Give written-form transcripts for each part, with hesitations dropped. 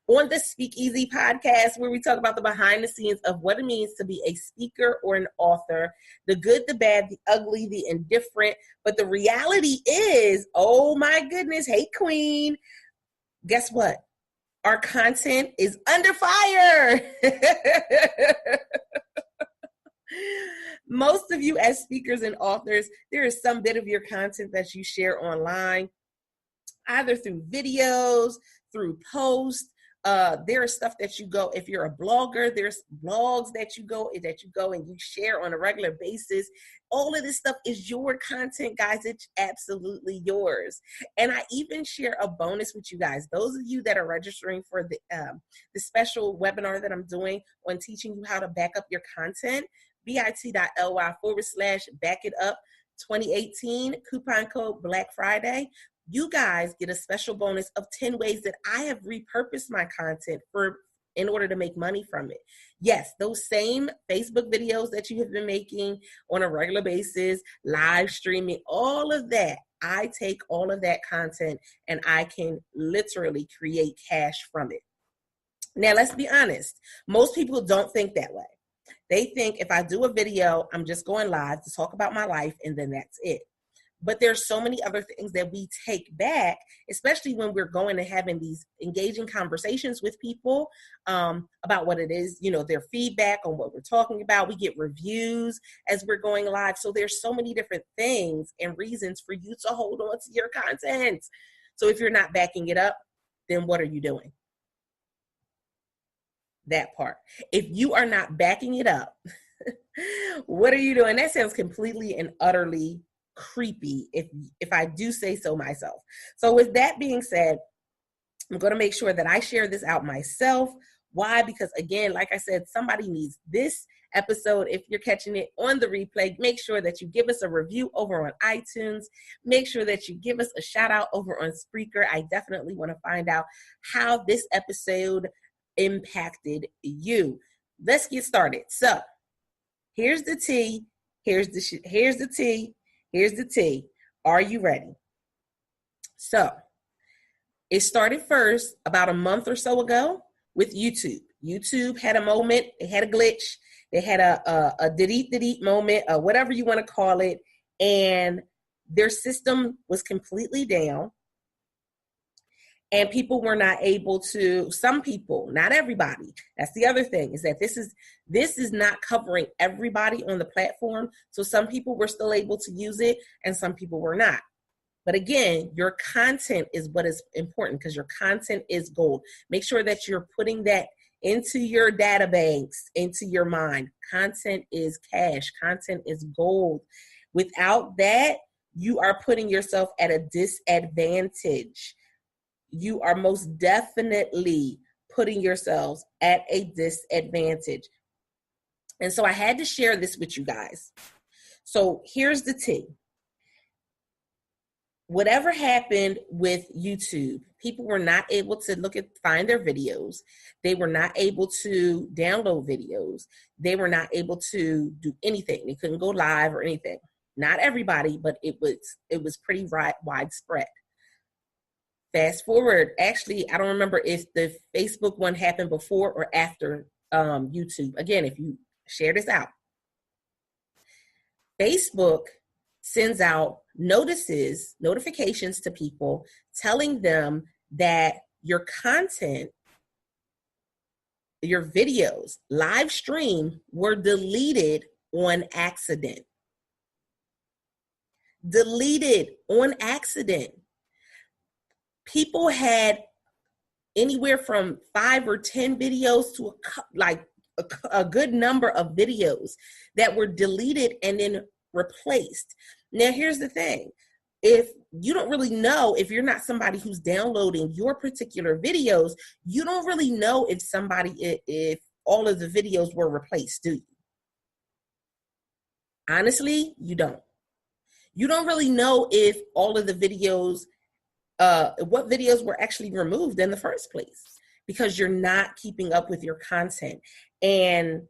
on the Speakeasy podcast, where we talk about the behind the scenes of what it means to be a speaker or an author, the good, the bad, the ugly, the indifferent. But the reality is, oh my goodness, hey queen, guess what? Our content is under fire. Most of you as speakers and authors, there is some bit of your content that you share online, either through videos, through posts. There is stuff that you go, if you're a blogger, there's blogs that you go and you share on a regular basis. All of this stuff is your content, guys. It's absolutely yours. And I even share a bonus with you guys. Those of you that are registering for the special webinar that I'm doing on teaching you how to back up your content, bit.ly/backitup2018, coupon code Black Friday. You guys get a special bonus of 10 ways that I have repurposed my content in order to make money from it. Yes, those same Facebook videos that you have been making on a regular basis, live streaming, all of that. I take all of that content and I can literally create cash from it. Now, let's be honest. Most people don't think that way. They think if I do a video, I'm just going live to talk about my life and then that's it. But there's so many other things that we take back, especially when we're going and having these engaging conversations with people about what it is, their feedback on what we're talking about. We get reviews as we're going live. So there's so many different things and reasons for you to hold on to your content. So if you're not backing it up, then what are you doing? That part. If you are not backing it up, what are you doing? That sounds completely and utterly creepy if I do say so myself. So with that being said, I'm going to make sure that I share this out myself. Why? Because again, like I said, somebody needs this episode. If you're catching it on the replay, make sure that you give us a review over on iTunes. Make sure that you give us a shout out over on Spreaker. I definitely want to find out how this episode impacted you. Let's get started. So here's the tea. Here's the tea. Here's the tea. Are you ready? So it started first about a month or so ago with YouTube. YouTube had a moment. They had a glitch. They had a delete moment, whatever you want to call it. And their system was completely down. And people were not able to, some people, not everybody. That's the other thing, is that this is not covering everybody on the platform. So some people were still able to use it and some people were not. But again, your content is what is important, because your content is gold. Make sure that you're putting that into your data banks, into your mind. Content is cash. Content is gold. Without that, you are putting yourself at a disadvantage. You are most definitely putting yourselves at a disadvantage. And so I had to share this with you guys. So here's the tea. Whatever happened with YouTube, people were not able to find their videos. They were not able to download videos. They were not able to do anything. They couldn't go live or anything. Not everybody, but it was pretty widespread. Fast forward, actually, I don't remember if the Facebook one happened before or after YouTube. Again, if you share this out, Facebook sends out notifications to people telling them that your content, your videos, live stream were deleted on accident. Deleted on accident. People had anywhere from 5 or 10 videos to a good number of videos that were deleted and then replaced. Now, here's the thing. If you don't really know, if you're not somebody who's downloading your particular videos, you don't really know if all of the videos were replaced, do you? Honestly, you don't. You don't really know if all of the videos what videos were actually removed in the first place, because you're not keeping up with your content. And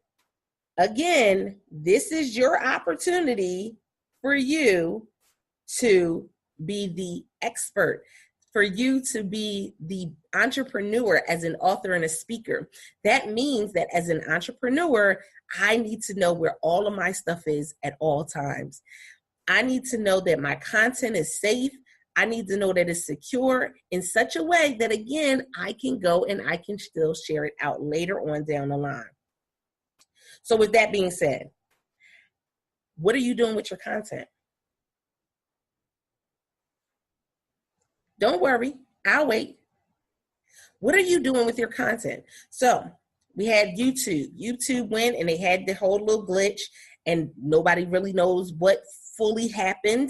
again, this is your opportunity for you to be the expert, for you to be the entrepreneur, as an author and a speaker, that means that as an entrepreneur, I need to know where all of my stuff is at all times. I need to know that my content is safe. I need to know that it's secure in such a way that, again, I can go and I can still share it out later on down the line. So with that being said, what are you doing with your content? Don't worry, I'll wait. What are you doing with your content? So we had YouTube. YouTube went and they had the whole little glitch and nobody really knows what fully happened,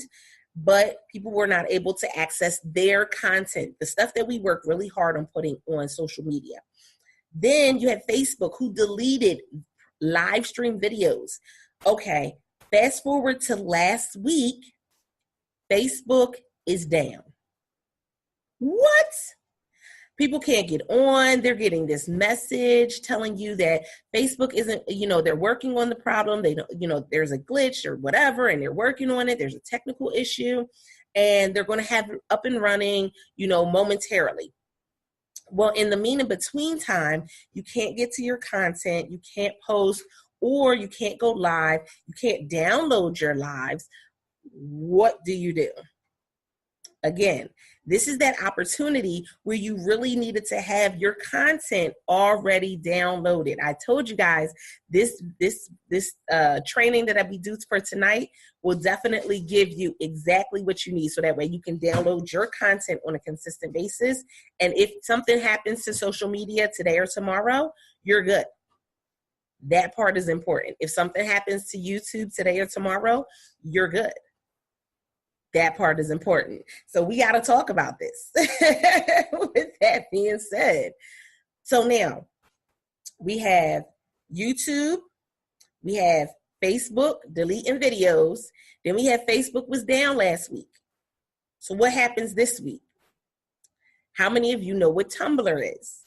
but people were not able to access their content, the stuff that we work really hard on putting on social media. Then you had Facebook, who deleted live stream videos. Okay, fast forward to last week, Facebook is down. What? People can't get on. They're getting this message telling you that Facebook isn't, they're working on the problem. They don't, there's a glitch or whatever, and they're working on it. There's a technical issue, and they're going to have it up and running, momentarily. Well, in the between time, you can't get to your content. You can't post, or you can't go live. You can't download your lives. What do you do? Again, this is that opportunity where you really needed to have your content already downloaded. I told you guys this training that we do for tonight will definitely give you exactly what you need, so that way you can download your content on a consistent basis. And if something happens to social media today or tomorrow, you're good. That part is important. If something happens to YouTube today or tomorrow, you're good. That part is important. So we got to talk about this. With that being said, so now we have YouTube, we have Facebook deleting videos, then we have Facebook was down last week. So what happens this week? How many of you know what Tumblr is?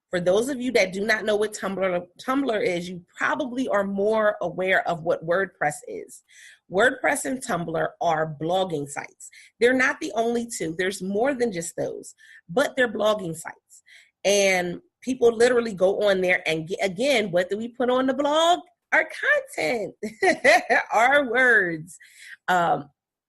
For those of you that do not know what Tumblr is, you probably are more aware of what WordPress is. WordPress and Tumblr are blogging sites. They're not the only two. There's more than just those, but they're blogging sites. And people literally go on there and, again, what do we put on the blog? Our content, our words.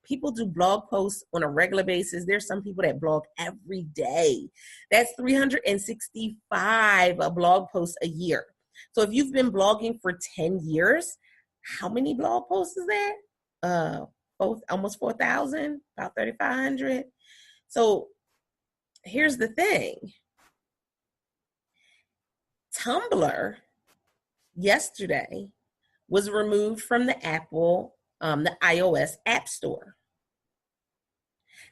People do blog posts on a regular basis. There's some people that blog every day. That's 365 blog posts a year. So if you've been blogging for 10 years, how many blog posts is that? Almost 4,000, about 3,500. So here's the thing. Tumblr yesterday was removed from the the iOS App Store.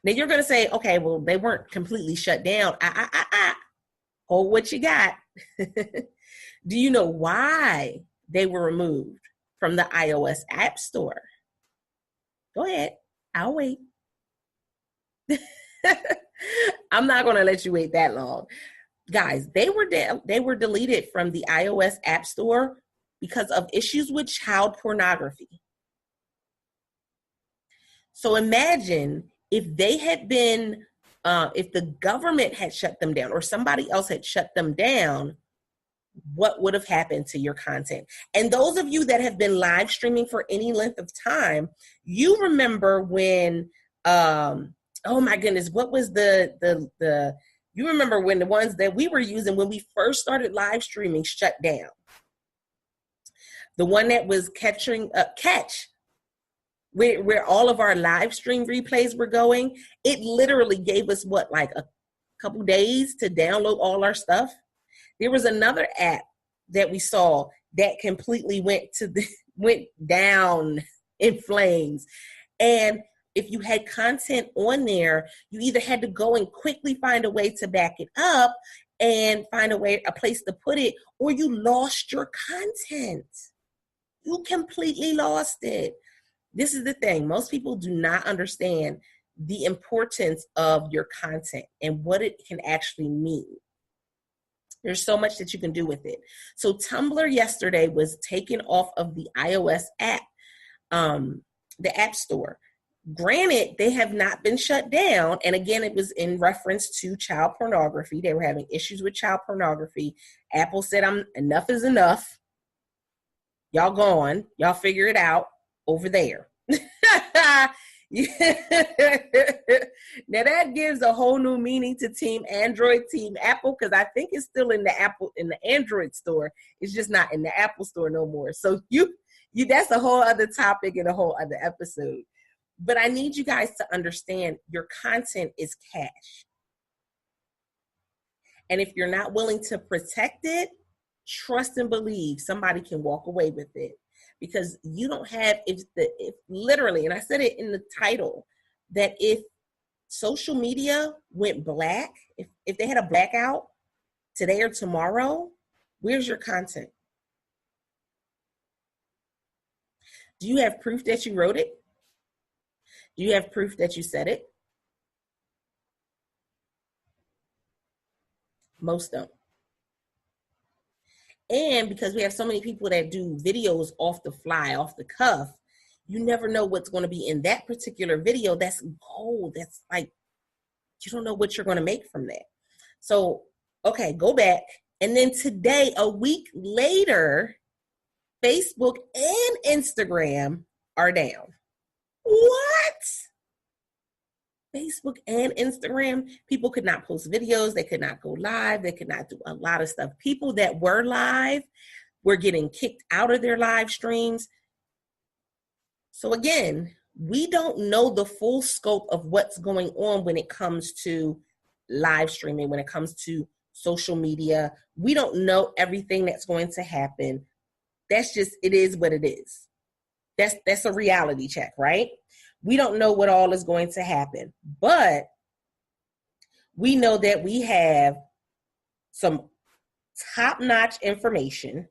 Now you're going to say, okay, well, they weren't completely shut down. Hold what you got. Do you know why they were removed from the iOS App Store? Go ahead. I'll wait. I'm not going to let you wait that long. Guys, they were deleted from the iOS App Store because of issues with child pornography. So imagine if they had been, if the government had shut them down or somebody else had shut them down, what would have happened to your content? And those of you that have been live streaming for any length of time, you remember when, oh my goodness, what was you remember when the ones that we were using when we first started live streaming shut down? The one that was Catch, where all of our live stream replays were going, it literally gave us like a couple days to download all our stuff. There was another app that we saw that completely went down in flames. And if you had content on there, you either had to go and quickly find a way to back it up and find a place to put it, or you lost your content. You completely lost it. This is the thing. Most people do not understand the importance of your content and what it can actually mean. There's so much that you can do with it. So Tumblr yesterday was taken off of the iOS app, the App Store. Granted, they have not been shut down. And again, it was in reference to child pornography. They were having issues with child pornography. Apple said, enough is enough. Y'all gone. Y'all figure it out over there. Now that gives a whole new meaning to Team Android, Team Apple, because I think it's still in the Android store. It's just not in the Apple store no more. So you that's a whole other topic and a whole other episode. But I need you guys to understand your content is cash. And if you're not willing to protect it, trust and believe somebody can walk away with it. Because you don't have, if literally, and I said it in the title, that if social media went black, if they had a blackout today or tomorrow, where's your content? Do you have proof that you wrote it? Do you have proof that you said it? Most don't. And because we have so many people that do videos off the fly, off the cuff, you never know what's going to be in that particular video. That's gold. That's like, you don't know what you're going to make from that. So, okay, go back. And then today, a week later, Facebook and Instagram are down. What? Facebook and Instagram, people could not post videos. They could not go live. They could not do a lot of stuff. People that were live were getting kicked out of their live streams. So again, we don't know the full scope of what's going on when it comes to live streaming, when it comes to social media. We don't know everything that's going to happen. That's just, it is what it is. That's a reality check, right? We don't know what all is going to happen, but we know that we have some top-notch information.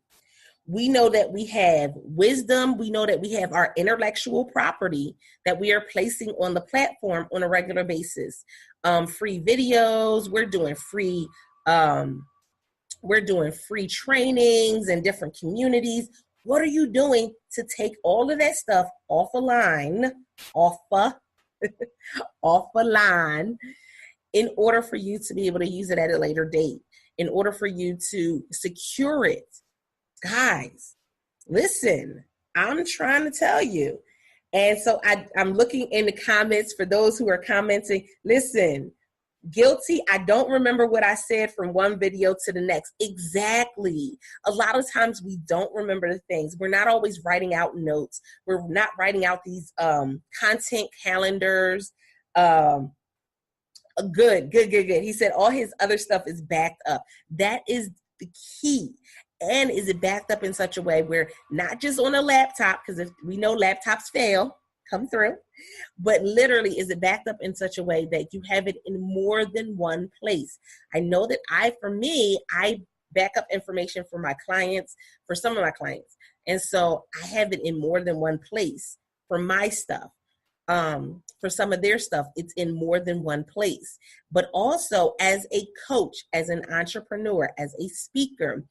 We know that we have wisdom. We know that we have our intellectual property that we are placing on the platform on a regular basis. Free videos. We're doing free trainings in different communities. What are you doing to take all of that stuff off a line, in order for you to be able to use it at a later date, in order for you to secure it? Guys, listen, I'm trying to tell you. And so I'm looking in the comments for those who are commenting. Listen, guilty. I don't remember what I said from one video to the next. Exactly. A lot of times we don't remember the things. We're not always writing out notes. We're not writing out these content calendars. Good. He said all his other stuff is backed up. That is the key. And is it backed up in such a way where not just on a laptop, because if we know laptops fail, come through, but literally is it backed up in such a way that you have it in more than one place? I know that I back up information for my clients, for some of my clients. And so I have it in more than one place for my stuff. For some of their stuff, it's in more than one place. But also as a coach, as an entrepreneur, as a speaker,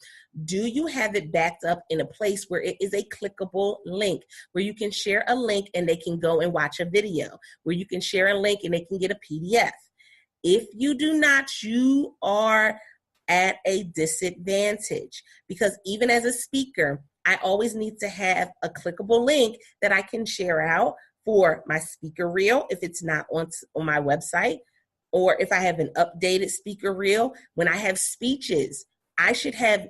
do you have it backed up in a place where it is a clickable link, where you can share a link and they can go and watch a video, where you can share a link and they can get a PDF? If you do not, you are at a disadvantage, because even as a speaker, I always need to have a clickable link that I can share out for my speaker reel if it's not on my website, or if I have an updated speaker reel. When I have speeches, I should have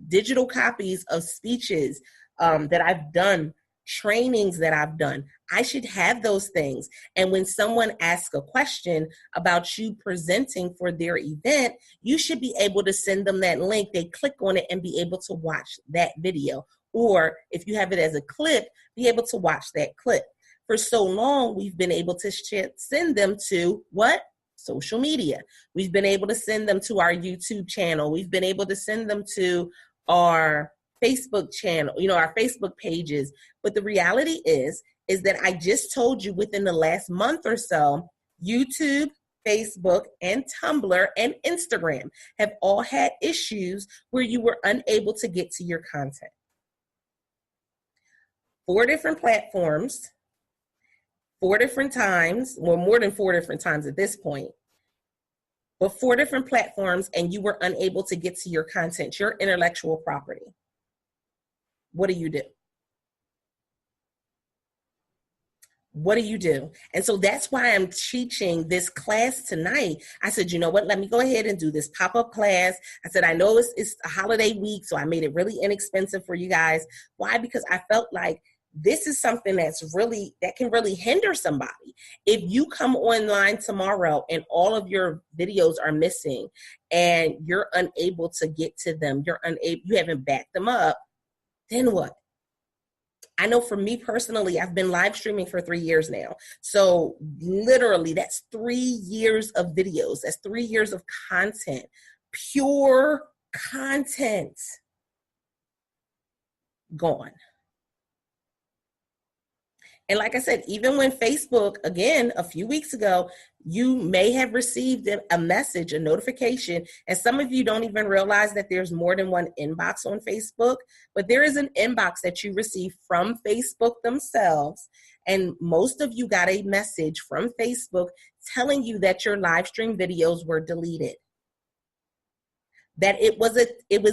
digital copies of speeches that I've done, trainings that I've done. I should have those things. And when someone asks a question about you presenting for their event, you should be able to send them that link. They click on it and be able to watch that video. Or if you have it as a clip, be able to watch that clip. For so long, we've been able to send them to what? Social media. We've been able to send them to our YouTube channel. We've been able to send them to our Facebook channel, our Facebook pages. But the reality is that I just told you within the last month or so, YouTube, Facebook, and Tumblr, and Instagram have all had issues where you were unable to get to your content. 4 different platforms, 4 different times, well, more than 4 different times at this point, but 4 different platforms, and you were unable to get to your content, your intellectual property. What do you do? What do you do? And so that's why I'm teaching this class tonight. I said, you know what? Let me go ahead and do this pop-up class. I said, I know it's a holiday week, so I made it really inexpensive for you guys. Why? Because I felt like this is something that can really hinder somebody. If you come online tomorrow and all of your videos are missing and you're unable to get to them, you haven't backed them up, then what? I know for me personally, I've been live streaming for 3 years now. So literally that's 3 years of videos. That's 3 years of content, pure content gone. And like I said, even when Facebook, again, a few weeks ago, you may have received a message, a notification, and some of you don't even realize that there's more than one inbox on Facebook, but there is an inbox that you receive from Facebook themselves, and most of you got a message from Facebook telling you that your live stream videos were deleted, that it was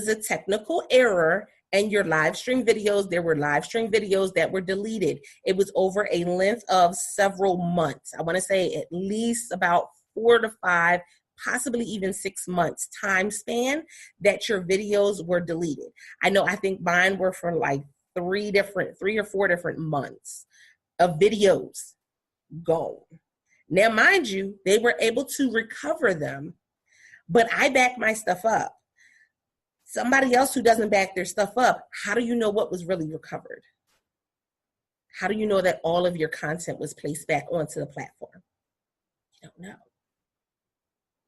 a technical error. And your live stream videos, there were live stream videos that were deleted. It was over a length of several months. I want to say at least about 4 to 5, possibly even 6 months time span that your videos were deleted. I think mine were for like 3 or 4 different months of videos gone. Now, mind you, they were able to recover them, but I backed my stuff up. Somebody else who doesn't back their stuff up, how do you know what was really recovered? How do you know that all of your content was placed back onto the platform? You don't know.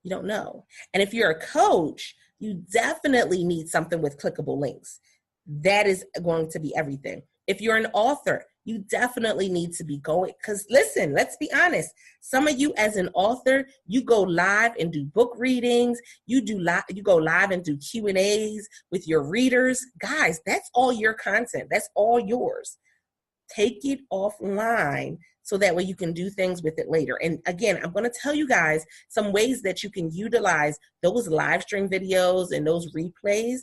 You don't know. And if you're a coach, you definitely need something with clickable links. That is going to be everything. If you're an author, you definitely need to be going, because listen, let's be honest. Some of you as an author, you go live and do book readings. You go live and do Q&As with your readers. Guys, that's all your content. That's all yours. Take it offline so that way you can do things with it later. And again, I'm going to tell you guys some ways that you can utilize those live stream videos and those replays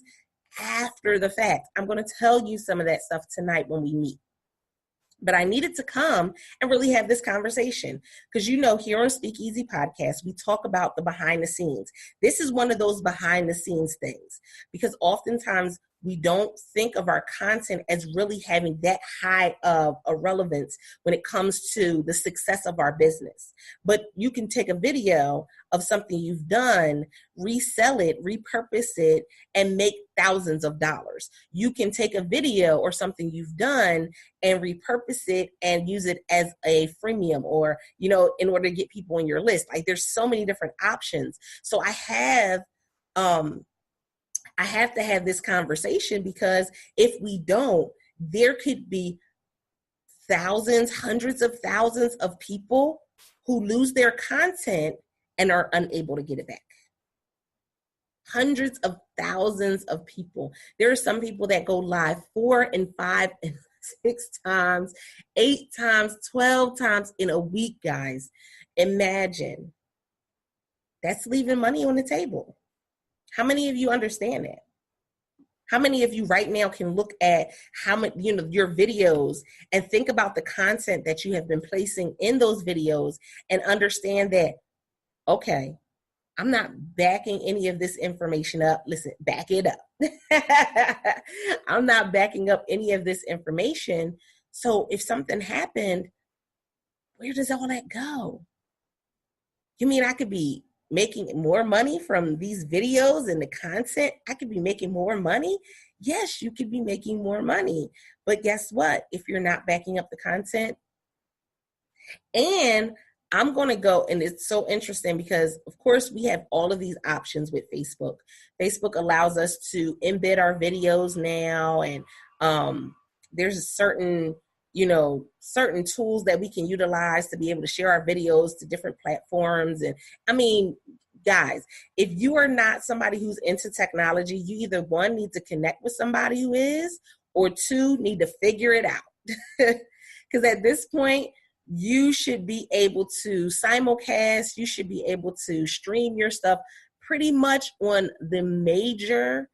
after the fact. I'm going to tell you some of that stuff tonight when we meet. But I needed to come and really have this conversation because, here on Speakeasy Podcast, we talk about the behind the scenes. This is one of those behind the scenes things because oftentimes we don't think of our content as really having that high of a relevance when it comes to the success of our business. But you can take a video of something you've done, resell it, repurpose it, and make thousands of dollars. You can take a video or something you've done and repurpose it and use it as a freemium or, in order to get people on your list. Like there's so many different options. So I have to have this conversation because if we don't, there could be thousands, hundreds of thousands of people who lose their content and are unable to get it back. Hundreds of thousands of people. There are some people that go live 4 and 5 and 6 times, 8 times, 12 times in a week, guys. Imagine. That's leaving money on the table. How many of you understand that? How many of you right now can look at how many, your videos and think about the content that you have been placing in those videos and understand that, okay, I'm not backing any of this information up. Listen, back it up. I'm not backing up any of this information. So if something happened, where does all that go? You mean I could be making more money from these videos and the content? I could be making more money. Yes, you could be making more money. But guess what? If you're not backing up the content, and I'm going to go, and it's so interesting because, of course, we have all of these options with Facebook. Facebook allows us to embed our videos now, and there's certain tools that we can utilize to be able to share our videos to different platforms. And I mean, guys, if you are not somebody who's into technology, you either 1, need to connect with somebody who is, or 2, need to figure it out. Because at this point, You should be able to simulcast. You should be able to stream your stuff pretty much on the major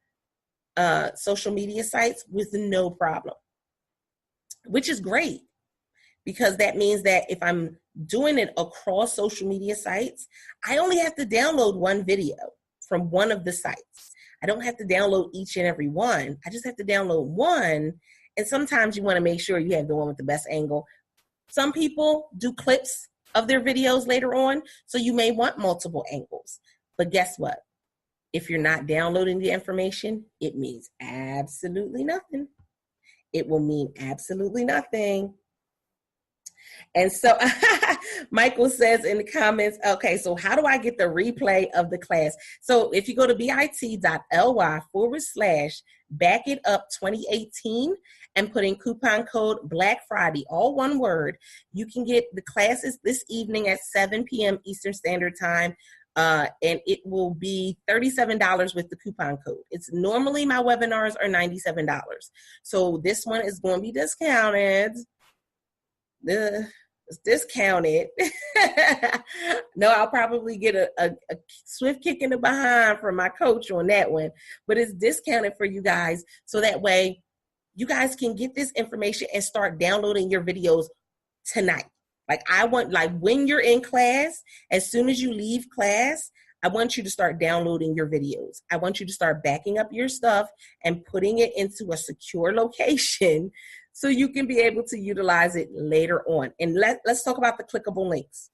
social media sites with no problem, which is great, because that means that if I'm doing it across social media sites, I only have to download one video from one of the sites. I don't have to download each and every one. I just have to download one. And sometimes you want to make sure you have the one with the best angle. Some people do clips of their videos later on, so you may want multiple angles. But guess what? If you're not downloading the information, it means absolutely nothing. It will mean absolutely nothing. And so Michael says in the comments, okay, so how do I get the replay of the class? So if you go to bit.ly/backitup2018 and put in coupon code Black Friday, all one word, you can get the classes this evening at 7 p.m. Eastern Standard Time. And it will be $37 with the coupon code. It's normally my webinars are $97. So this one is going to be discounted. It's discounted. No, I'll probably get a swift kick in the behind from my coach on that one, but it's discounted for you guys. So that way you guys can get this information and start downloading your videos tonight. When you're in class, as soon as you leave class, I want you to start downloading your videos. I want you to start backing up your stuff and putting it into a secure location so you can be able to utilize it later on. And let's talk about the clickable links.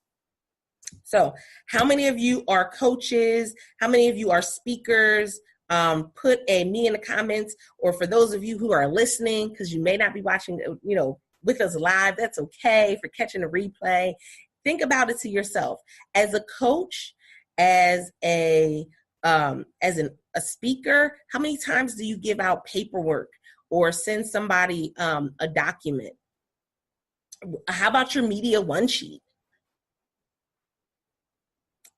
So how many of you are coaches? How many of you are speakers? Put a me in the comments, or for those of you who are listening, because you may not be watching, with us live, that's okay, for catching a replay. Think about it to yourself. As a coach, as a speaker, how many times do you give out paperwork or send somebody a document? How about your media one sheet?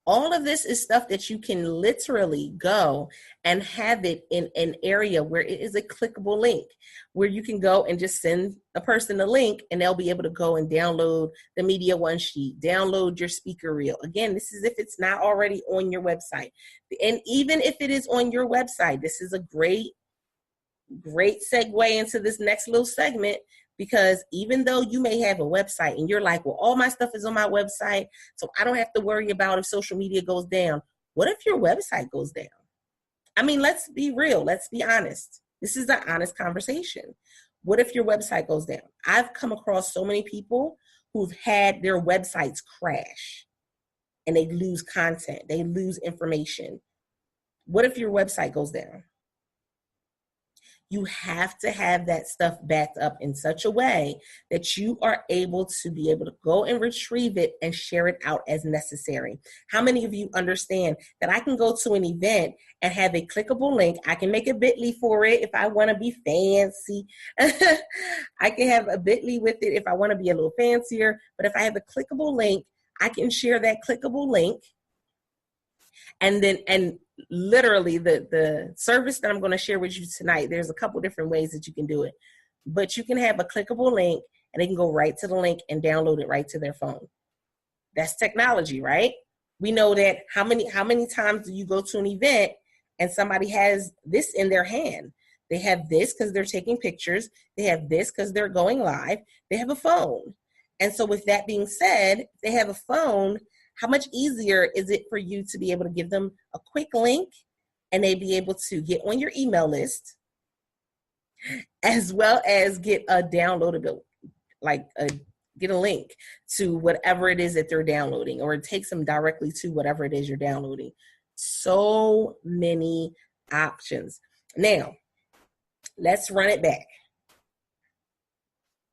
All of this is stuff that you can literally go and have it in an area where it is a clickable link, where you can go and just send a person a link and they'll be able to go and download the media one sheet, download your speaker reel. Again, this is if it's not already on your website. And even if it is on your website, this is a great segue into this next little segment, because even though you may have a website and you're like, well, all my stuff is on my website, so I don't have to worry about if social media goes down. What if your website goes down? I mean, let's be real. Let's be honest. This is an honest conversation. What if your website goes down? I've come across so many people who've had their websites crash and they lose content. They lose information. What if your website goes down? You have to have that stuff backed up in such a way that you are able to go and retrieve it and share it out as necessary. How many of you understand that I can go to an event and have a clickable link? I can make a bit.ly for it if I want to be fancy. I can have a bit.ly with it if I want to be a little fancier. But if I have a clickable link, I can share that clickable link. And literally the service that I'm going to share with you tonight, there's a couple different ways that you can do it, but you can have a clickable link and they can go right to the link and download it right to their phone. That's technology, right? We know that how many times do you go to an event and somebody has this in their hand? They have this because they're taking pictures. They have this because they're going live. They have a phone. And so with that being said, if they have a phone, how much easier is it for you to be able to give them a quick link and they be able to get on your email list, as well as get a downloadable, get a link to whatever it is that they're downloading, or it takes them directly to whatever it is you're downloading. So many options. Now, let's run it back.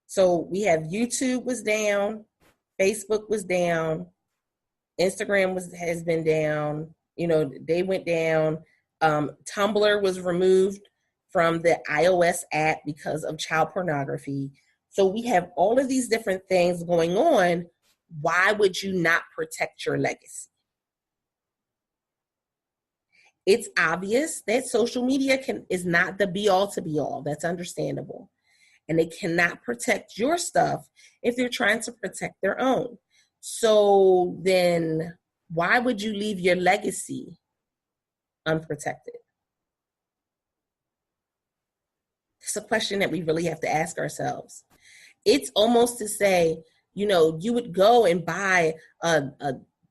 So we have YouTube was down, Facebook was down, Instagram has been down, they went down. Tumblr was removed from the iOS app because of child pornography. So we have all of these different things going on. Why would you not protect your legacy? It's obvious that social media is not the be all to be all. That's understandable. and they cannot protect your stuff if they're trying to protect their own. So then why would you leave your legacy unprotected? It's a question that we really have to ask ourselves. It's almost to say, you would go and buy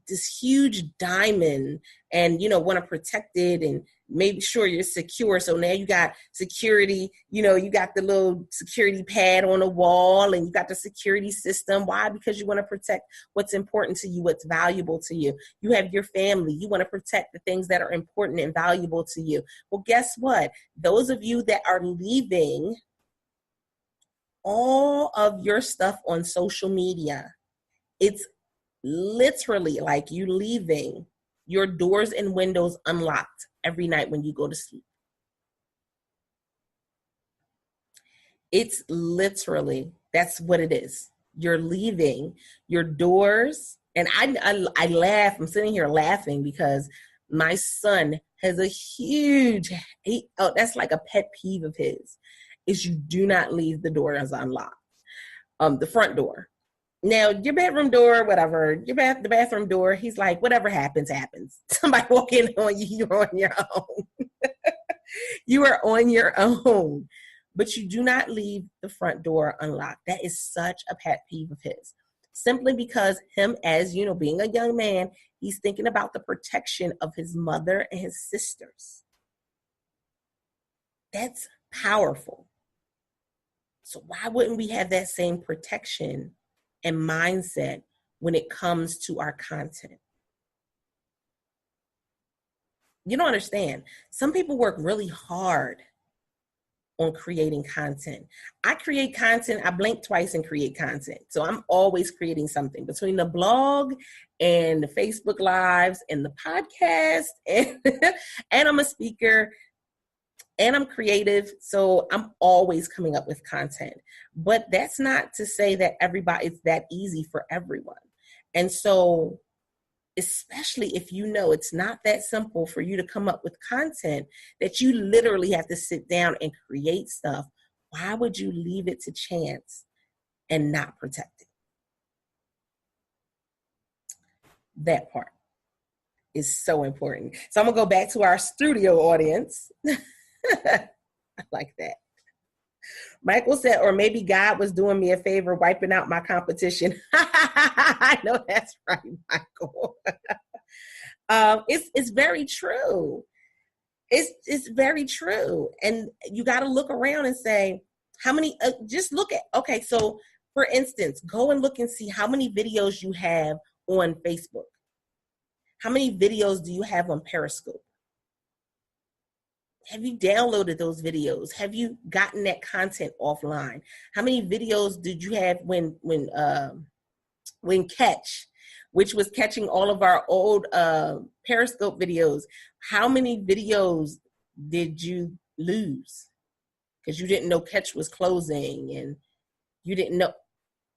this huge diamond and, want to protect it and make sure you're secure. So now you got security, you got the little security pad on the wall and you got the security system. Why? Because you want to protect what's important to you, what's valuable to you. You have your family. You want to protect the things that are important and valuable to you. Well, guess what? Those of you that are leaving all of your stuff on social media, it's literally like you leaving your doors and windows unlocked every night when you go to sleep. It's literally, that's what it is. You're leaving your doors. And I laugh. I'm sitting here laughing because my son has a huge, that's like a pet peeve of his, is you do not leave the doors unlocked. The front door. Now, your bedroom door, whatever, the bathroom door, he's like, whatever happens, happens. Somebody walk in on you, you're on your own. You are on your own. But you do not leave the front door unlocked. That is such a pet peeve of his. Simply because him, as being a young man, he's thinking about the protection of his mother and his sisters. That's powerful. So why wouldn't we have that same protection and mindset when it comes to our content? You don't understand. Some people work really hard on creating content. I create content. I blink twice and create content. So I'm always creating something between the blog and the Facebook Lives and the podcast and I'm a speaker. And I'm creative, so I'm always coming up with content. But that's not to say that it's that easy for everyone. And so, especially if it's not that simple for you to come up with content, that you literally have to sit down and create stuff, why would you leave it to chance and not protect it? That part is so important. So I'm going to go back to our studio audience. I like that. Michael said, or maybe God was doing me a favor, wiping out my competition. I know that's right, Michael. It's very true. It's very true. And you got to look around and say, how many, just look at, okay, so for instance, go and look and see how many videos you have on Facebook. How many videos do you have on Periscope? Have you downloaded those videos? Have you gotten that content offline? How many videos did you have when Catch, which was catching all of our old Periscope videos? How many videos did you lose because you didn't know Catch was closing and you didn't know,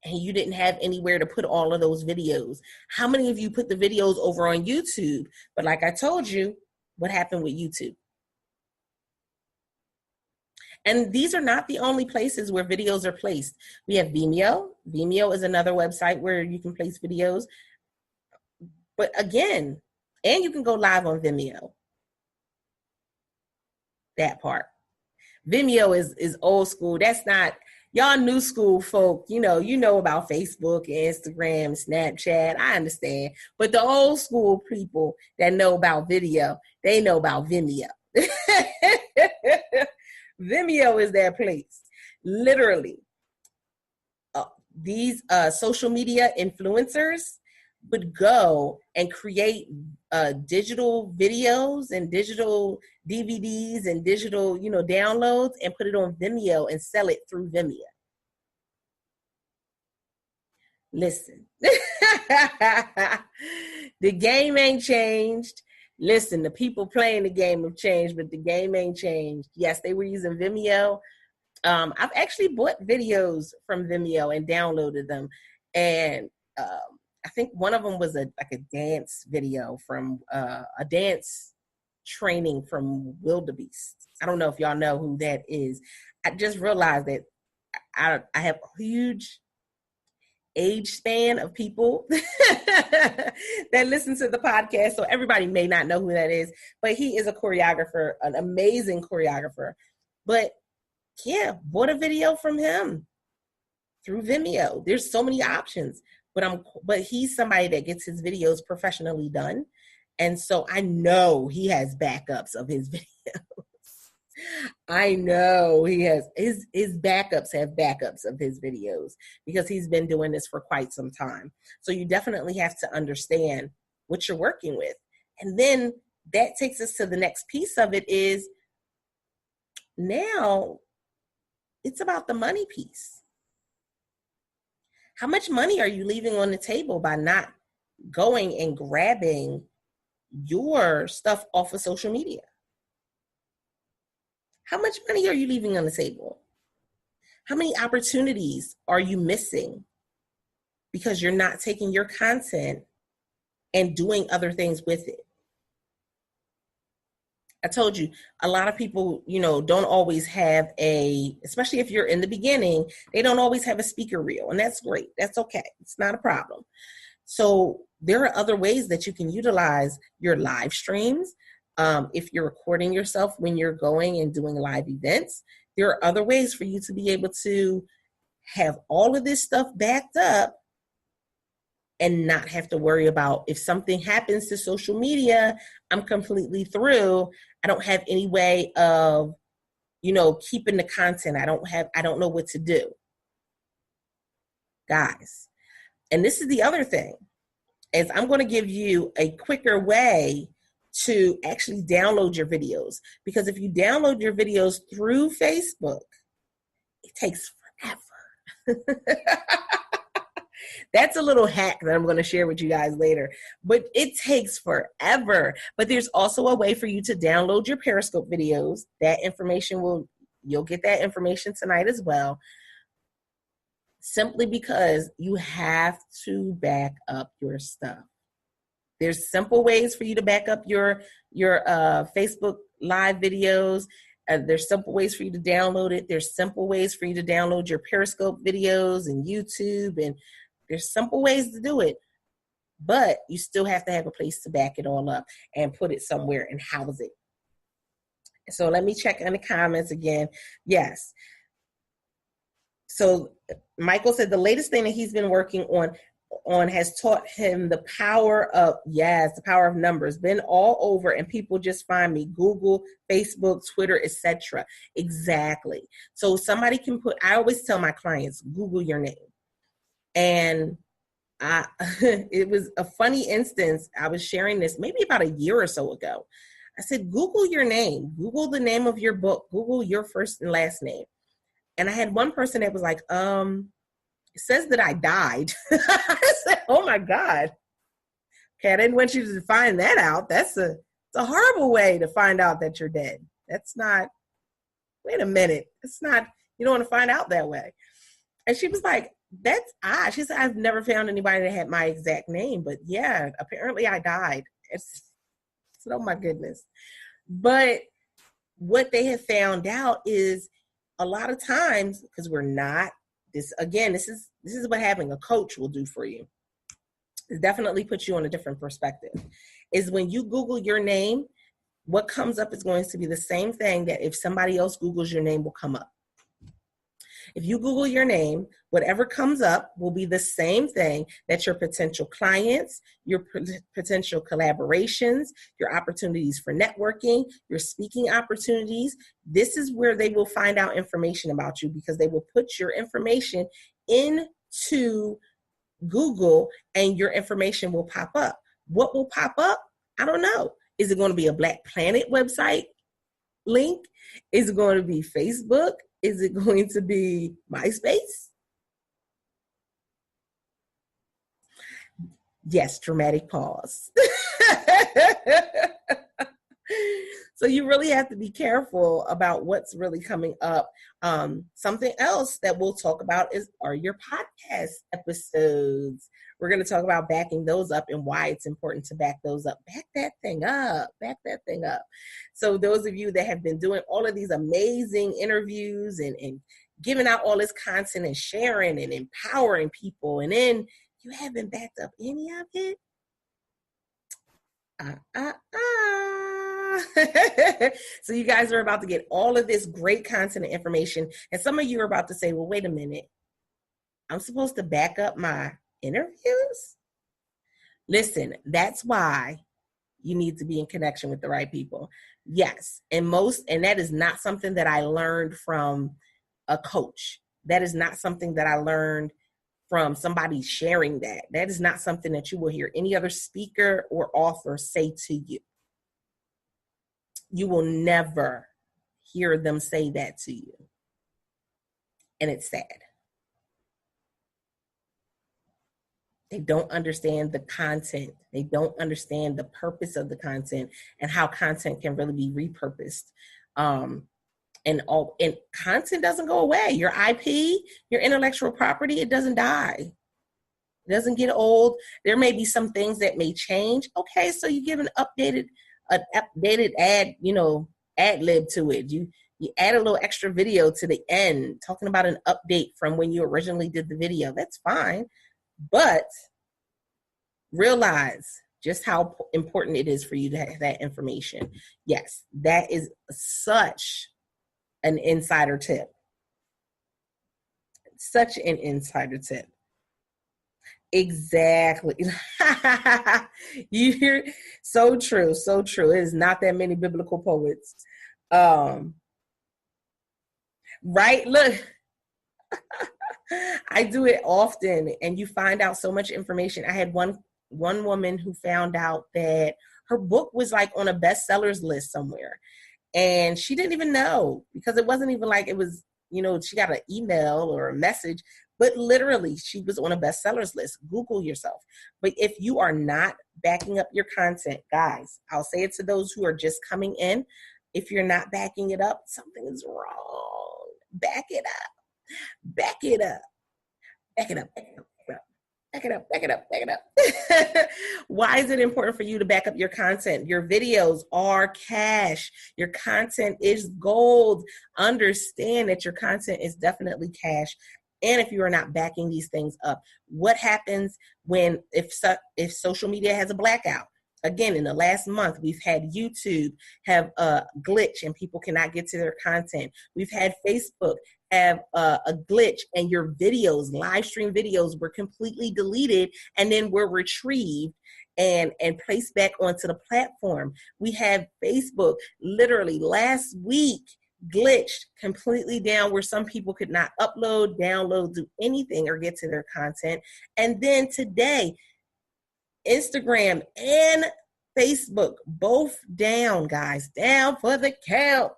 and you didn't have anywhere to put all of those videos? How many of you put the videos over on YouTube? But like I told you, what happened with YouTube? And these are not the only places where videos are placed. We have Vimeo. Vimeo is another website where you can place videos. But again, and you can go live on Vimeo. That part. Vimeo is old school. That's not, y'all new school folk, you know about Facebook, Instagram, Snapchat. I understand. But the old school people that know about video, they know about Vimeo. Vimeo is their place. Literally, these social media influencers would go and create digital videos and digital DVDs and digital, downloads and put it on Vimeo and sell it through Vimeo. Listen, the game ain't changed. Listen, the people playing the game have changed, but the game ain't changed. Yes, they were using Vimeo. I've actually bought videos from Vimeo and downloaded them. And I think one of them was a dance video from a dance training from Wildebeest. I don't know if y'all know who that is. I just realized that I have a huge age span of people that listen to the podcast. So everybody may not know who that is, but he is a choreographer, an amazing choreographer. But yeah, bought a video from him through Vimeo. There's so many options, but he's somebody that gets his videos professionally done. And so I know he has backups of his videos. I know he has his backups have backups of his videos because he's been doing this for quite some time. So you definitely have to understand what you're working with. And then that takes us to the next piece of it is now it's about the money piece. How much money are you leaving on the table by not going and grabbing your stuff off of social media? How much money are you leaving on the table? How many opportunities are you missing because you're not taking your content and doing other things with it? I told you, a lot of people, don't always have especially if you're in the beginning, they don't always have a speaker reel, and that's great. That's okay. It's not a problem. So there are other ways that you can utilize your live streams. If you're recording yourself when you're going and doing live events, there are other ways for you to be able to have all of this stuff backed up and not have to worry about if something happens to social media, I'm completely through. I don't have any way of, keeping the content. I don't know what to do. Guys, and this is the other thing, is I'm going to give you a quicker way to actually download your videos. Because if you download your videos through Facebook, it takes forever. That's a little hack that I'm going to share with you guys later. But it takes forever. But there's also a way for you to download your Periscope videos. That information you'll get that information tonight as well. Simply because you have to back up your stuff. There's simple ways for you to back up your Facebook live videos. There's simple ways for you to download it. There's simple ways for you to download your Periscope videos and YouTube, and there's simple ways to do it. But you still have to have a place to back it all up and put it somewhere and house it. So let me check in the comments again. Yes. So Michael said the latest thing that he's been working on has taught him the power of numbers. Been all over and people just find me. Google, Facebook, Twitter, etc. Exactly. So somebody can I always tell my clients, Google your name. And it was a funny instance. I was sharing this maybe about a year or so ago. I said, Google your name. Google the name of your book. Google your first and last name. And I had one person that was like, it says that I died. I said, oh my God. Okay, I didn't want you to find that out. It's a horrible way to find out that you're dead. That's not, wait a minute. It's not, you don't want to find out that way. And she was like, that's odd. She said, I've never found anybody that had my exact name, but yeah, apparently I died. I said, oh my goodness. But what they have found out is a lot of times, because we're not, this is what having a coach will do for you. It definitely puts you on a different perspective. Is when you Google your name, what comes up is going to be the same thing that if somebody else Googles your name will come up. If you Google your name, whatever comes up will be the same thing that your potential clients, your potential collaborations, your opportunities for networking, your speaking opportunities. This is where they will find out information about you because they will put your information into Google and your information will pop up. What will pop up? I don't know. Is it going to be a Black Planet website link? Is it going to be Facebook? Is it going to be MySpace? Yes, dramatic pause. So you really have to be careful about what's really coming up. Something else that we'll talk about are your podcast episodes. We're going to talk about backing those up and why it's important to back those up. Back that thing up. Back that thing up. So those of you that have been doing all of these amazing interviews and giving out all this content and sharing and empowering people, and then you haven't backed up any of it? So you guys are about to get all of this great content and information, and some of you are about to say, well, wait a minute, I'm supposed to back up my interviews? Listen, that's why you need to be in connection with the right people. Yes, and that is not something that I learned from a coach. That is not something that I learned from somebody sharing that. That is not something that you will hear any other speaker or author say to you. You will never hear them say that to you. And it's sad. They don't understand the content. They don't understand the purpose of the content and how content can really be repurposed. And content doesn't go away. Your IP, your intellectual property, it doesn't die. It doesn't get old. There may be some things that may change. Okay, so you give an updated ad lib to it. You add a little extra video to the end, talking about an update from when you originally did the video. That's fine. But realize just how important it is for you to have that information. Yes, that is such an insider tip. Such an insider tip. Exactly. You hear? So true. So true. It is not that many biblical poets. Right? Look. I do it often, and you find out so much information. I had one woman who found out that her book was like on a bestsellers list somewhere, and she didn't even know, because it wasn't even like it was, she got an email or a message, but literally she was on a bestsellers list. Google yourself. But if you are not backing up your content, guys, I'll say it to those who are just coming in. If you're not backing it up, something is wrong. Back it up. Back it up. Back it up. Back it up. Back it up. Back it up. Back it up. Why is it important for you to back up your content? Your videos are cash. Your content is gold. Understand that your content is definitely cash. And if you are not backing these things up, what happens if social media has a blackout? Again, in the last month, we've had YouTube have a glitch and people cannot get to their content. We've had Facebook have a glitch and your videos, live stream videos, were completely deleted and then were retrieved and placed back onto the platform. We have Facebook literally last week glitched completely down, where some people could not upload, download, do anything or get to their content. And then today, Instagram and Facebook both down, guys, down for the count.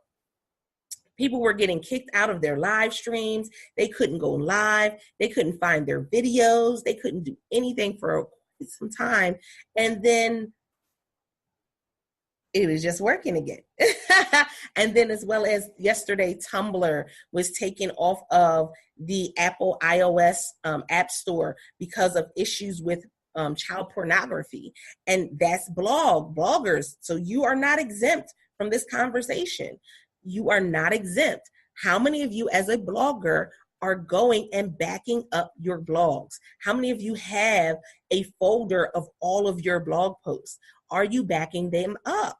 People were getting kicked out of their live streams. They couldn't go live. They couldn't find their videos. They couldn't do anything for some time. And then it was just working again. And then, as well as yesterday, Tumblr was taken off of the Apple iOS app store because of issues with child pornography. And that's bloggers. So you are not exempt from this conversation. You are not exempt. How many of you as a blogger are going and backing up your blogs? How many of you have a folder of all of your blog posts? Are you backing them up?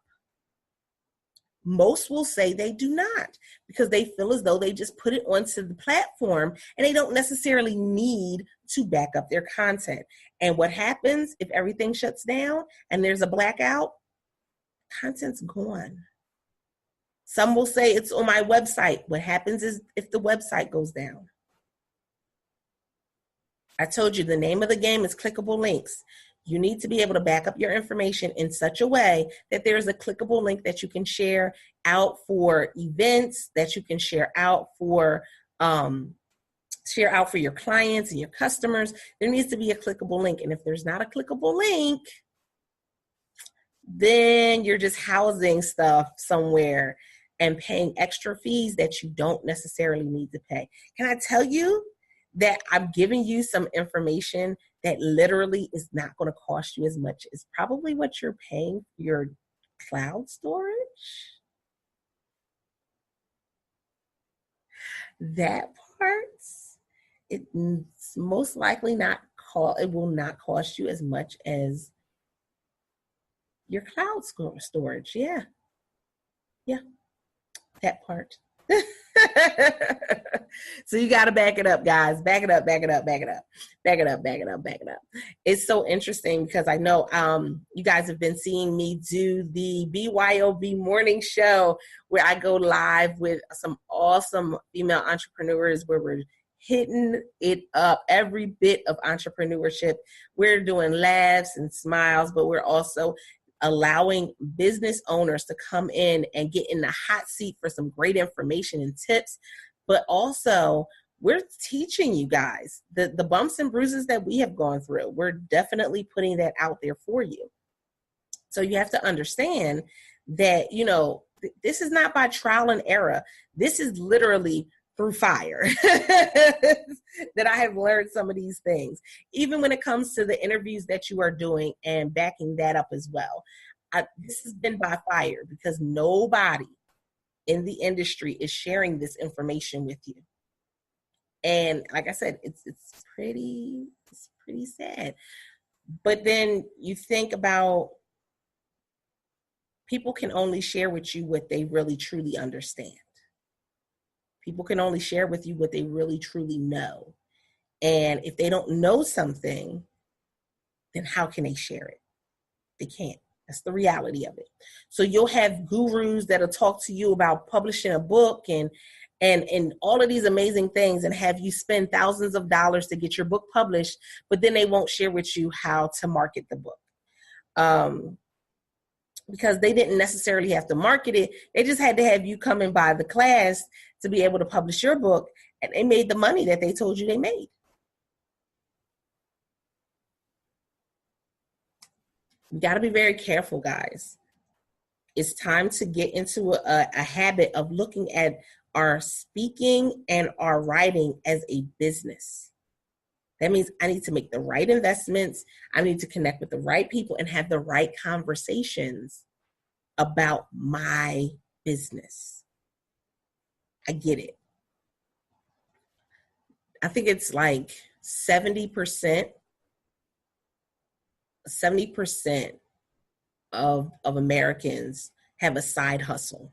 Most will say they do not, because they feel as though they just put it onto the platform and they don't necessarily need to back up their content. And what happens if everything shuts down and there's a blackout? Content's gone. Some will say it's on my website. What happens is if the website goes down. I told you the name of the game is clickable links. You need to be able to back up your information in such a way that there's a clickable link that you can share out for events, that you can share out for your clients and your customers. There needs to be a clickable link. And if there's not a clickable link, then you're just housing stuff somewhere and paying extra fees that you don't necessarily need to pay. Can I tell you that I'm giving you some information that literally is not going to cost you as much as probably what you're paying for your cloud storage? That it's most likely it will not cost you as much as your cloud storage. Yeah. Yeah. That part. So you got to back it up, guys. Back it up, back it up, back it up, back it up, back it up, back it up. It's so interesting because I know you guys have been seeing me do the BYOB morning show where I go live with some awesome female entrepreneurs where we're hitting it up, every bit of entrepreneurship. We're doing laughs and smiles, but we're also allowing business owners to come in and get in the hot seat for some great information and tips. But also, we're teaching you guys the bumps and bruises that we have gone through. We're definitely putting that out there for you. So you have to understand that, this is not by trial and error. This is literally through fire that I have learned some of these things. Even when it comes to the interviews that you are doing and backing that up as well. This has been by fire because nobody in the industry is sharing this information with you. And like I said, it's pretty sad. But then you think about people can only share with you what they really truly understand. People can only share with you what they really truly know. And if they don't know something, then how can they share it? They can't. That's the reality of it. So you'll have gurus that'll talk to you about publishing a book and all of these amazing things and have you spend thousands of dollars to get your book published, but then they won't share with you how to market the book. Because they didn't necessarily have to market it. They just had to have you come and buy the class to be able to publish your book, and they made the money that they told you they made. You got to be very careful, guys. It's time to get into a habit of looking at our speaking and our writing as a business. That means I need to make the right investments. I need to connect with the right people and have the right conversations about my business. I get it. I think it's like 70% of Americans have a side hustle.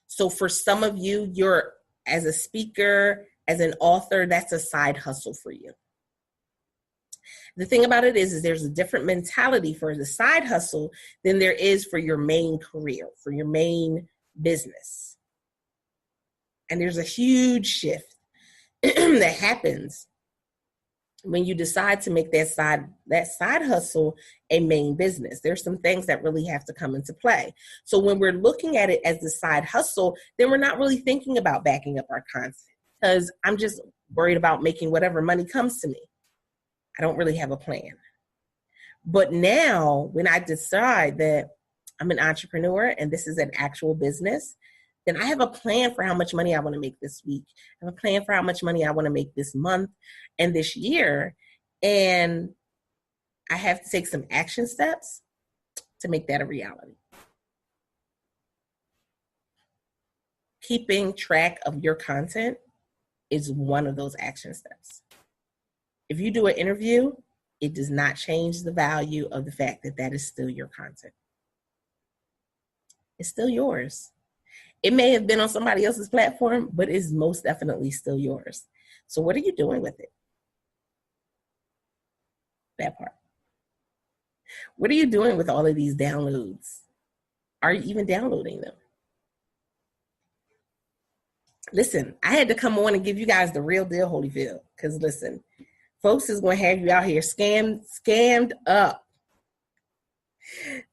So for some of you, you're as a speaker, as an author, that's a side hustle for you. The thing about it is there's a different mentality for the side hustle than there is for your main career, for your main business. And there's a huge shift that happens when you decide to make that side hustle a main business. There's some things that really have to come into play. So when we're looking at it as the side hustle, then we're not really thinking about backing up our content because I'm just worried about making whatever money comes to me. I don't really have a plan. But now when I decide that I'm an entrepreneur and this is an actual business, then I have a plan for how much money I want to make this week. I have a plan for how much money I want to make this month and this year. And I have to take some action steps to make that a reality. Keeping track of your content is one of those action steps. If you do an interview, it does not change the value of the fact that that is still your content. It's still yours. It may have been on somebody else's platform, but it's most definitely still yours. So what are you doing with it? That part. What are you doing with all of these downloads? Are you even downloading them? Listen, I had to come on and give you guys the real deal, Holyfield, because listen, folks is going to have you out here scammed up,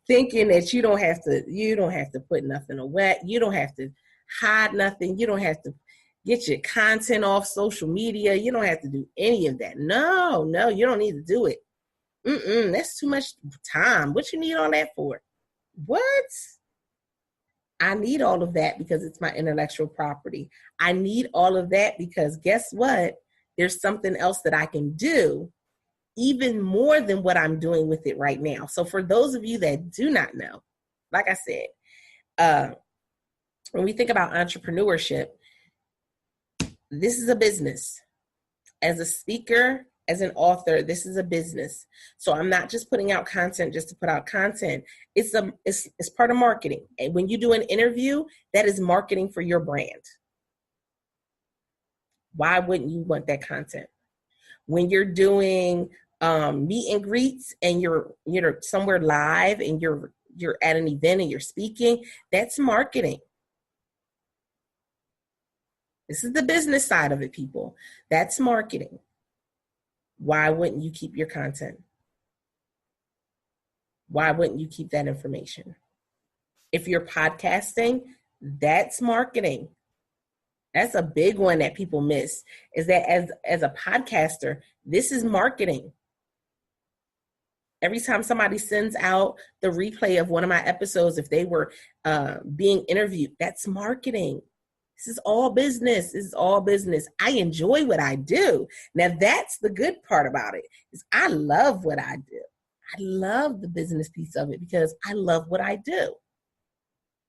thinking that you don't have to put nothing away. You don't have to hide nothing. You don't have to get your content off social media. You don't have to do any of that. No, you don't need to do it. That's too much time. What you need all that for? What? I need all of that because it's my intellectual property. I need all of that because guess what? There's something else that I can do even more than what I'm doing with it right now. So for those of you that do not know, like I said, when we think about entrepreneurship, this is a business. as a speaker, as an author, this is a business. So I'm not just putting out content just to put out content. It's part of marketing. And when you do an interview, that is marketing for your brand. Why wouldn't you want that content? When you're doing meet and greets and you're somewhere live and you're at an event and you're speaking, that's marketing. This is the business side of it, people. That's marketing. Why wouldn't you keep your content? Why wouldn't you keep that information? If you're podcasting, that's marketing. That's a big one that people miss, is that as a podcaster, this is marketing. Every time somebody sends out the replay of one of my episodes, if they were being interviewed, that's marketing. This is all business. This is all business. I enjoy what I do. Now, that's the good part about it, is I love what I do. I love the business piece of it because I love what I do.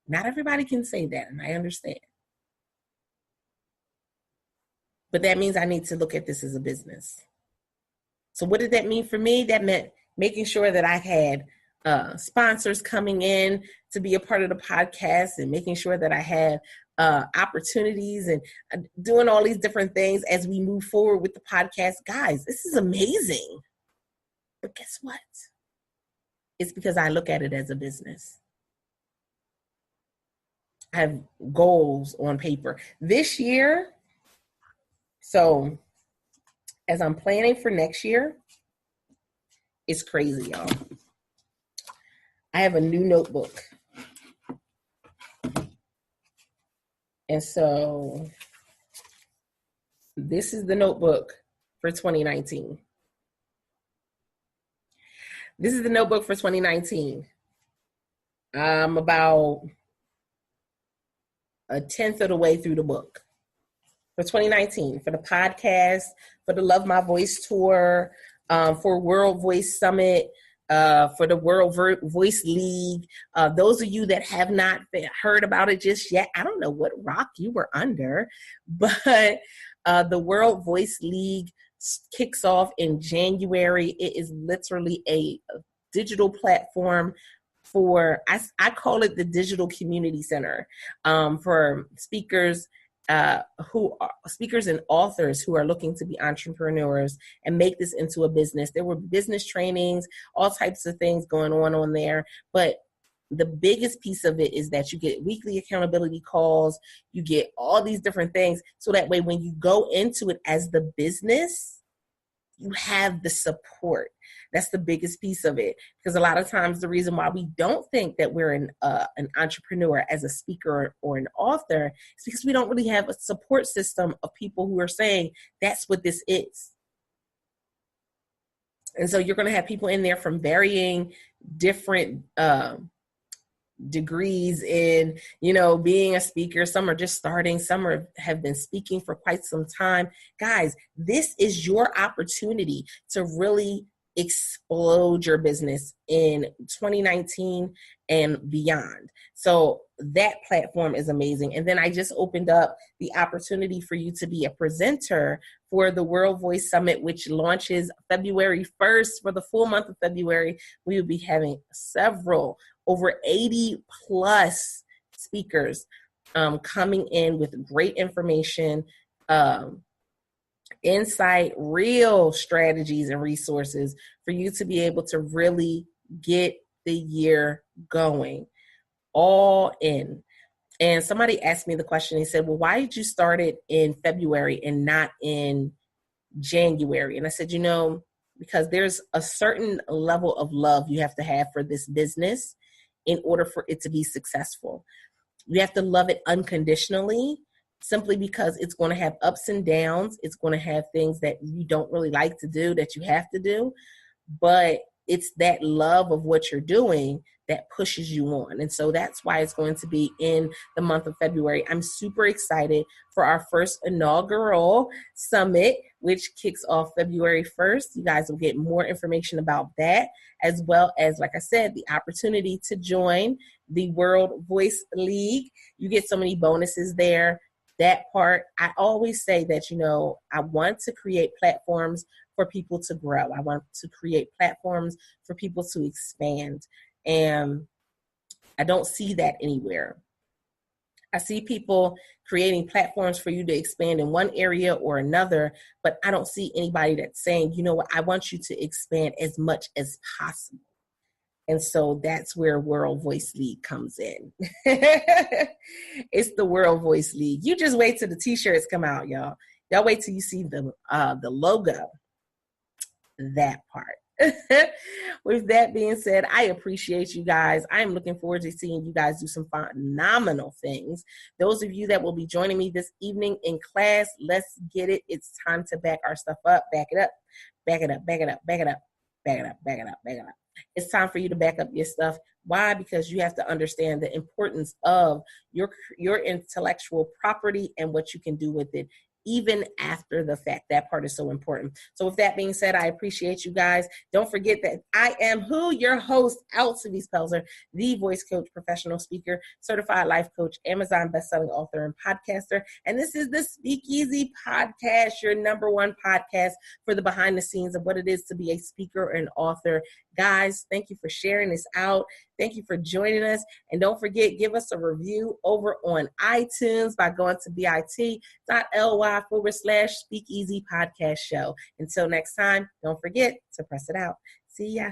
Not everybody can say that, and I understand. But that means I need to look at this as a business. So what did that mean for me? That meant making sure that I had sponsors coming in to be a part of the podcast, and making sure that I had opportunities and doing all these different things as we move forward with the podcast. Guys, this is amazing. But guess what? It's because I look at it as a business. I have goals on paper. This year, so as I'm planning for next year, it's crazy, y'all. I have a new notebook. And so this is the notebook for 2019. This is the notebook for 2019. I'm about a tenth of the way through the book for 2019, for the podcast, for the Love My Voice tour, for World Voice Summit, for the World Voice League. Those of you that have not heard about it just yet, I don't know what rock you were under, but the World Voice League kicks off in January. It is literally a digital platform for, I call it the Digital Community Center, for speakers speakers and authors who are looking to be entrepreneurs and make this into a business. There were business trainings, all types of things going on there. But the biggest piece of it is that you get weekly accountability calls, you get all these different things. So that way, when you go into it as the business, you have the support. That's the biggest piece of it. Because a lot of times the reason why we don't think that we're an entrepreneur as a speaker or an author is because we don't really have a support system of people who are saying that's what this is. And so you're going to have people in there from varying different degrees in, being a speaker. Some are just starting. Some have been speaking for quite some time. Guys, this is your opportunity to really explode your business in 2019 and beyond. So that platform is amazing. And then I just opened up the opportunity for you to be a presenter for the World Voice Summit, which launches February 1st. For the full month of February, we will be having several, over 80 plus speakers coming in with great information, insight, real strategies and resources for you to be able to really get the year going, all in. And somebody asked me the question, he said, well, why did you start it in February and not in January? And I said, because there's a certain level of love you have to have for this business in order for it to be successful. You have to love it unconditionally, simply because it's going to have ups and downs. It's going to have things that you don't really like to do that you have to do, but it's that love of what you're doing that pushes you on. And so that's why it's going to be in the month of February. I'm super excited for our first inaugural summit, which kicks off February 1st. You guys will get more information about that, as well as, like I said, the opportunity to join the World Voice League. You get so many bonuses there. that part. I always say that, I want to create platforms for people to grow. I want to create platforms for people to expand. And I don't see that anywhere. I see people creating platforms for you to expand in one area or another, but I don't see anybody that's saying, you know what, I want you to expand as much as possible. And so that's where World Voice League comes in. It's the World Voice League. You just wait till the t-shirts come out, y'all. Y'all wait till you see the logo. That part. With that being said, I appreciate you guys. I am looking forward to seeing you guys do some phenomenal things. Those of you that will be joining me this evening in class, let's get it. It's time to back our stuff up. Back it up. Back it up. Back it up. Back it up. Back it up. Back it up. Back it up. It's time for you to back up your stuff. Why? Because you have to understand the importance of your intellectual property and what you can do with it, even after the fact. That part is so important. So with that being said, I appreciate you guys. Don't forget that I am your host, Altovise Pelzer, the voice coach, professional speaker, certified life coach, Amazon bestselling author, and podcaster. And this is the Speakeasy Podcast, your number one podcast for the behind the scenes of what it is to be a speaker and author. Guys, thank you for sharing this out. Thank you for joining us. And don't forget, give us a review over on iTunes by going to bit.ly/Speakeasy Podcast Show. Until next time, don't forget to press it out. See ya.